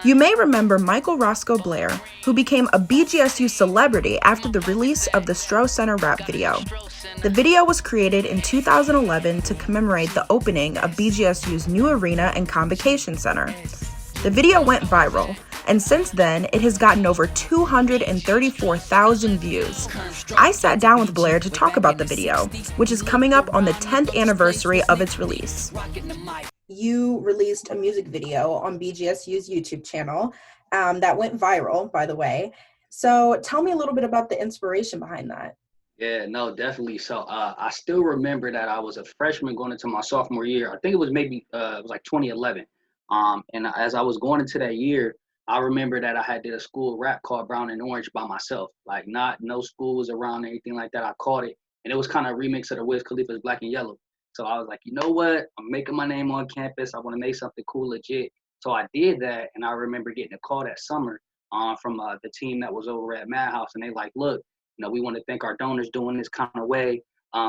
You may remember Michael Roscoe Blair, who became a BGSU celebrity after the release of the Stroh Center Rap video. The video was created in 2011 to commemorate the opening of BGSU's new arena and convocation center. The video went viral, and since then, it has gotten over 234,000 views. I sat down with Blair to talk about the video, which is coming up on the 10th anniversary of its release. You released a music video on BGSU's YouTube channel that went viral, by the way. So tell me a little bit about the inspiration behind that. Yeah, no, definitely. So I still remember that I was a freshman going into my sophomore year. I think it was maybe it was like 2011. And as I was going into that year, I remember that I had did a school rap called Brown and Orange by myself. Like no school was around or anything like that. I caught it, and it was kind of a remix of the Wiz Khalifa's Black and Yellow. So I was like, you know what? I'm making my name on campus. I want to make something cool, legit. So I did that, and I remember getting a call that summer from the team that was over at Madhouse, and they like, look, we want to thank our donors doing this kind of way.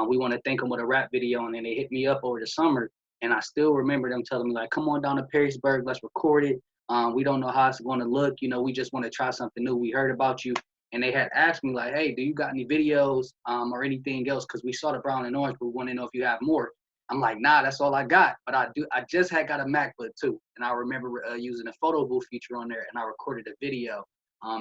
We want to thank them with a rap video, and then they hit me up over the summer, and I still remember them telling me like, come on down to Perrysburg, let's record it. We don't know how it's going to look. We just want to try something new. We heard about you. And they had asked me like, hey, do you got any videos or anything else? Because we saw the Brown and Orange, but we want to know if you have more. I'm like, nah, that's all I got. But I just had got a MacBook too. And I remember using a photo booth feature on there, and I recorded a video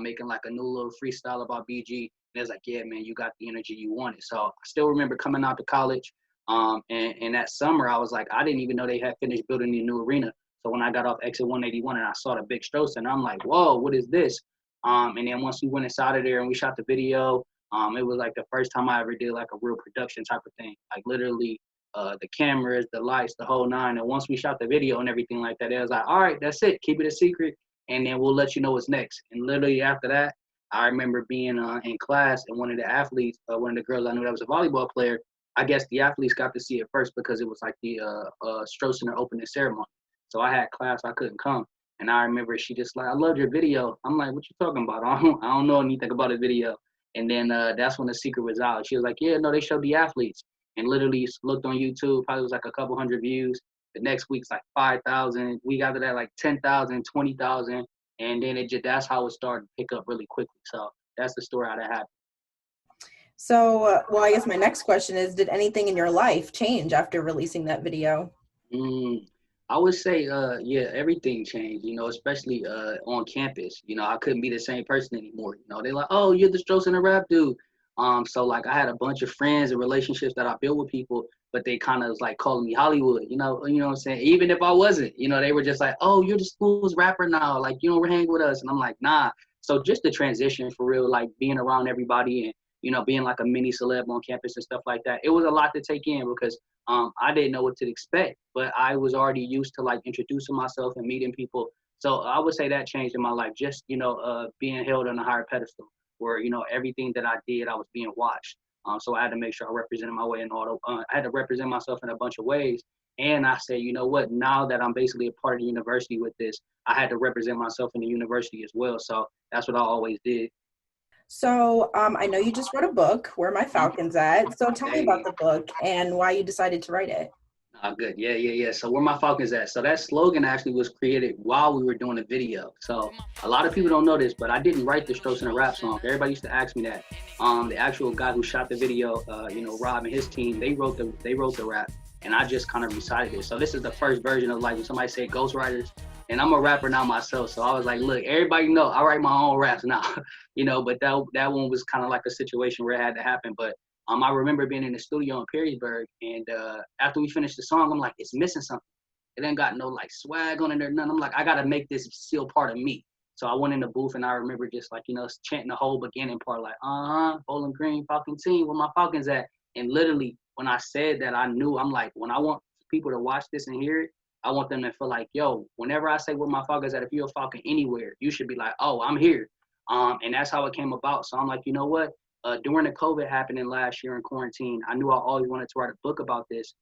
making like a new little freestyle about BG. And it was like, yeah, man, you got the energy you wanted. So I still remember coming out to college. And that summer, I was like, I didn't even know they had finished building the new arena. So when I got off exit 181 and I saw the big Stroh Center, I'm like, whoa, what is this? And then once we went inside of there and we shot the video, it was like the first time I ever did like a real production type of thing. Like literally the cameras, the lights, the whole nine. And once we shot the video and everything like that, it was like, all right, that's it. Keep it a secret. And then we'll let you know what's next. And literally after that, I remember being in class, and one of the athletes, one of the girls I knew that was a volleyball player, I guess the athletes got to see it first because it was like the Stroh Center opening ceremony. So I had class, I couldn't come. And I remember she just like, I loved your video. I'm like, what you talking about? I don't know anything about a video. And then that's when the secret was out. She was like, yeah, no, they showed the athletes. And literally looked on YouTube, probably was like a couple hundred views. The next week's like 5,000. We got to that like 10,000, 20,000. And then that's how it started to pick up really quickly. So that's the story how that happened. So, well, I guess my next question is, did anything in your life change after releasing that video? I would say, yeah, everything changed, especially on campus. I couldn't be the same person anymore. They're like, oh, you're the Stroh Center Rap dude. So like I had a bunch of friends and relationships that I built with people, but they kind of was like calling me Hollywood, you know what I'm saying? Even if I wasn't, they were just like, oh, you're the school's rapper now. Like, hang with us. And I'm like, nah. So just the transition for real, like being around everybody and, being like a mini celeb on campus and stuff like that. It was a lot to take in because I didn't know what to expect, but I was already used to like introducing myself and meeting people. So I would say that changed in my life, just, being held on a higher pedestal where, everything that I did, I was being watched. So I had to make sure I represented my way in I had to represent myself in a bunch of ways. And I said, you know what, now that I'm basically a part of the university with this, I had to represent myself in the university as well. So that's what I always did. So I know you just wrote a book, Where My Falcons At. So tell me about the book and why you decided to write it. Good. Yeah. So Where My Falcons At. So that slogan actually was created while we were doing the video. So a lot of people don't know this, but I didn't write the Stroh Center Rap song. Everybody used to ask me that. The actual guy who shot the video, Rob and his team, they wrote the rap, and I just kind of recited it. So this is the first version of like when somebody said ghostwriters. And I'm a rapper now myself, so I was like, look, everybody know I write my own raps now, but that one was kind of like a situation where it had to happen. But I remember being in the studio in Perrysburg, and after we finished the song, I'm like, it's missing something. It ain't got no like swag on it or nothing. I'm like, I gotta make this still part of me. So I went in the booth, and I remember just like, chanting the whole beginning part, like, Bowling Green, Falcon team, where my Falcons at? And literally, when I said that, I knew, I'm like, when I want people to watch this and hear it, I want them to feel like, yo, whenever I say where my Falcons at, if you're a Falcon anywhere, you should be like, oh, I'm here. And that's how it came about. So I'm like, you know what? During the COVID happening last year in quarantine, I knew I always wanted to write a book about this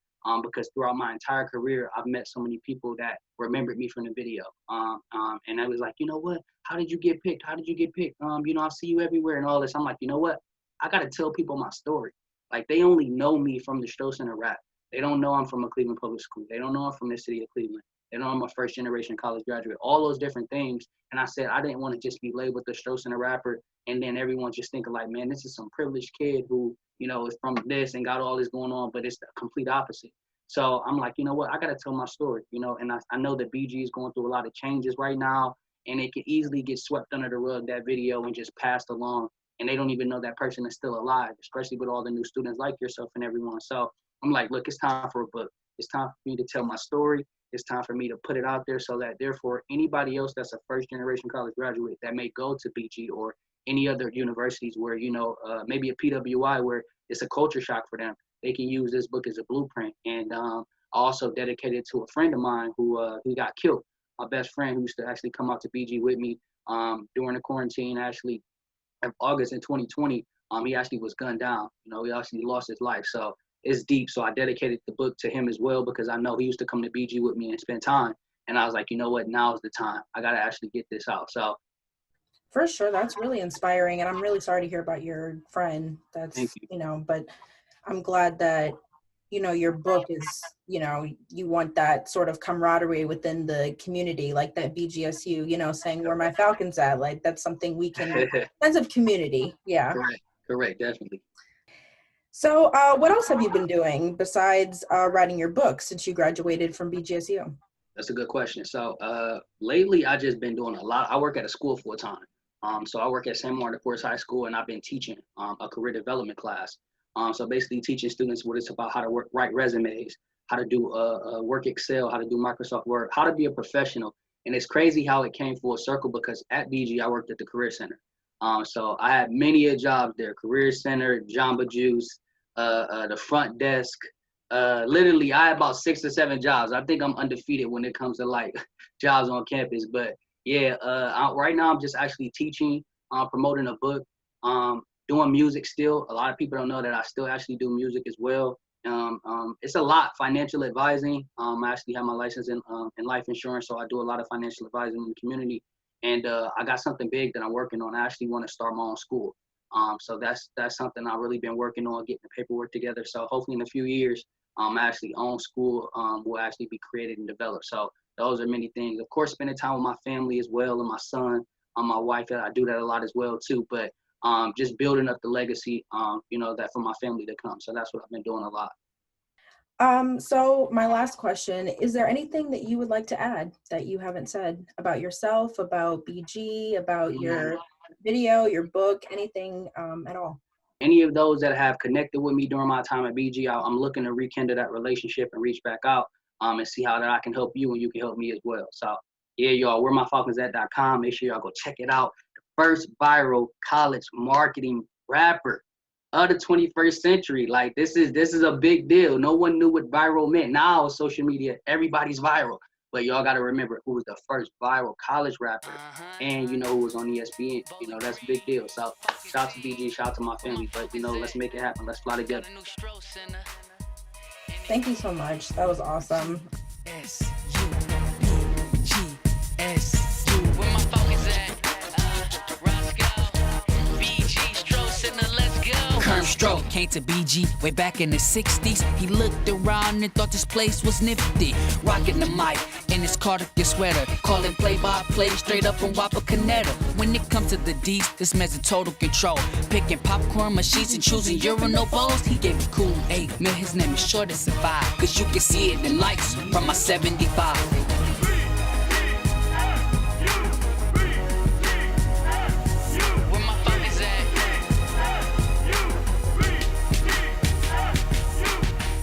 because throughout my entire career, I've met so many people that remembered me from the video. And I was like, you know what? How did you get picked? How did you get picked? I see you everywhere and all this. I'm like, you know what? I got to tell people my story. Like, they only know me from the Stroh Center Rap. They don't know I'm from a Cleveland public school. They don't know I'm from the city of Cleveland. they know I'm a first generation college graduate, all those different things. And I said, I didn't want to just be labeled the Stroh Center rapper. And then everyone just thinking like, man, this is some privileged kid who, you know, is from this and got all this going on, but it's the complete opposite. So I'm like, you know what, I got to tell my story, you know, and I know that BG is going through a lot of changes right now, and it can easily get swept under the rug, that video, and just passed along. And they don't even know that person is still alive, especially with all the new students like yourself and everyone. So I'm like, look, it's time for a book. It's time for me to tell my story. It's time for me to put it out there so that therefore anybody else that's a first generation college graduate that may go to BG or any other universities where, you know, maybe a PWI where it's a culture shock for them, they can use this book as a blueprint. And I also dedicated to a friend of mine who got killed. My best friend who used to actually come out to BG with me during the quarantine, actually in August in 2020, he actually was gunned down. You know, he actually lost his life. So it's deep. So I dedicated the book to him as well, because I know he used to come to BG with me and spend time. And I was like, you know what, now's the time. I got to actually get this out. So for sure, that's really inspiring. And I'm really sorry to hear about your friend. That's, you know, but I'm glad that, you know, your book is, you know, you want that sort of camaraderie within the community, like that BGSU, you know, saying where my Falcons at, like that's something we can, sense of community. Yeah. Correct, definitely. So what else have you been doing besides writing your book since you graduated from BGSU? That's a good question. So lately I just been doing a lot. I work at a school full time. So I work at San Martin Forest High School, and I've been teaching a career development class. So basically teaching students what it's about, how to write resumes, how to do work Excel, how to do Microsoft Word, how to be a professional. And it's crazy how it came full circle, because at BG, I worked at the Career Center. So I had many jobs there: Career Center, Jamba Juice, the front desk. Literally, I had about 6 or 7 jobs. I think I'm undefeated when it comes to like jobs on campus. But yeah, right now I'm just actually teaching, promoting a book, doing music still. A lot of people don't know that I still actually do music as well. It's a lot. Financial advising. I actually have my license in life insurance, so I do a lot of financial advising in the community. And I got something big that I'm working on. I actually want to start my own school. So that's something I've really been working on, getting the paperwork together. So hopefully in a few years, actually own school will actually be created and developed. So those are many things. Of course, spending time with my family as well, and my son, my wife. I do that a lot as well too. But just building up the legacy, you know, that for my family to come. So that's what I've been doing a lot. So my last question, is there anything that you would like to add that you haven't said about yourself, about BG, about your video, your book, anything at all? Any of those that have connected with me during my time at BG, I'm looking to rekindle that relationship and reach back out and see how that I can help you and you can help me as well. So yeah, y'all, we're myfalconsat.com. Make sure y'all go check it out. The first viral college marketing rapper of the 21st century. Like this is a big deal. No one knew what viral meant. Now social media, everybody's viral. But y'all got to remember who was the first viral college rapper, and you know who was on ESPN. You know, that's a big deal. So shout out to BG, shout out to my family. But you know, let's make it happen. Let's fly together. Thank you so much. That was awesome. BGSU. Where my Falcons at? Roscoe. BG, Stroh Center, let's go. Stroh came to BG way back in the 60s. He looked around and thought this place was nifty. Rocking the mic in his cardigan sweater, calling play-by-play straight up from Wapakoneta. When it comes to the D's, this man's in total control. Picking popcorn machines and choosing urinal bowls. He gave me cool 8 man, his name is sure to survive. Cause you can see it in lights from my 75.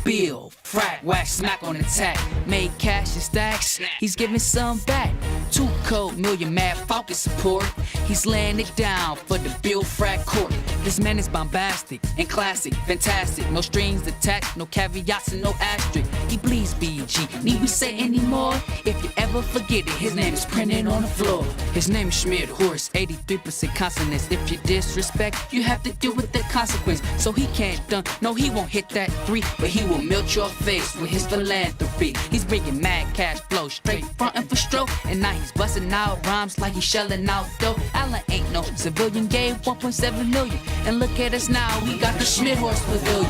Bill, frack, whack, smack on attack. Made cash and stacks, he's giving some back. 2 cold million mad Falcon support. He's laying it down for the Bill frack court. This man is bombastic and classic, fantastic. No strings attached, no caveats and no asterisk. He bleeds BG, need we say anymore? If you ever forget it, his name is printed on the floor. His name is Schmidt Horse, 83% consonants. If you disrespect, you have to deal with the consequence. So he can't dunk, no he won't hit that 3, but he will melt your face with his philanthropy. He's bringing mad cash flow, straight frontin' for Stroh. And now he's busting out rhymes like he's shelling out dough. Allen ain't no civilian, gave 1.7 million. And look at us now, we got the Schmidt Horse Pavilion.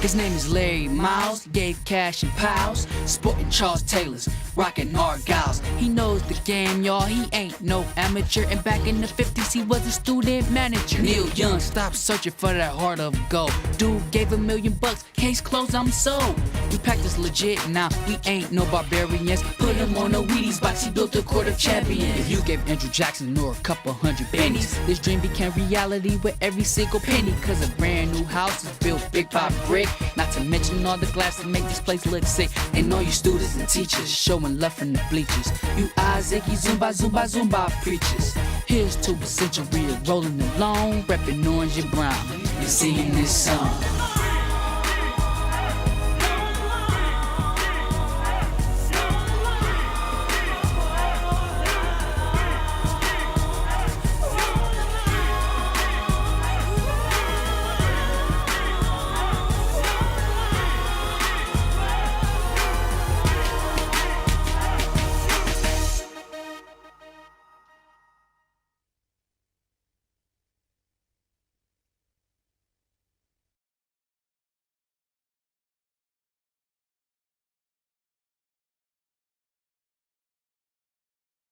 His name is Larry Miles, gave cash and pals, sporting Charles Taylors, rocking Argyles. He knows the game, y'all, he ain't no amateur. And back in the 50s, he was a student manager. Neil Young stopped searching for that heart of gold. Dude gave $1 million, case closed, I'm sold. We practice legit now, we ain't no barbarians. Put him on the Wheaties box, he built a court of champions. If you gave Andrew Jackson or a couple hundred pennies, this dream became reality with every single penny. Cause a brand new house is built brick by brick. Not to mention all the glass that make this place look sick. And all you students and teachers showing love from the bleachers. You Isaac, you Zumba, Zumba, Zumba preachers. Here's to a century of rolling along, repping orange and brown, and singing this song.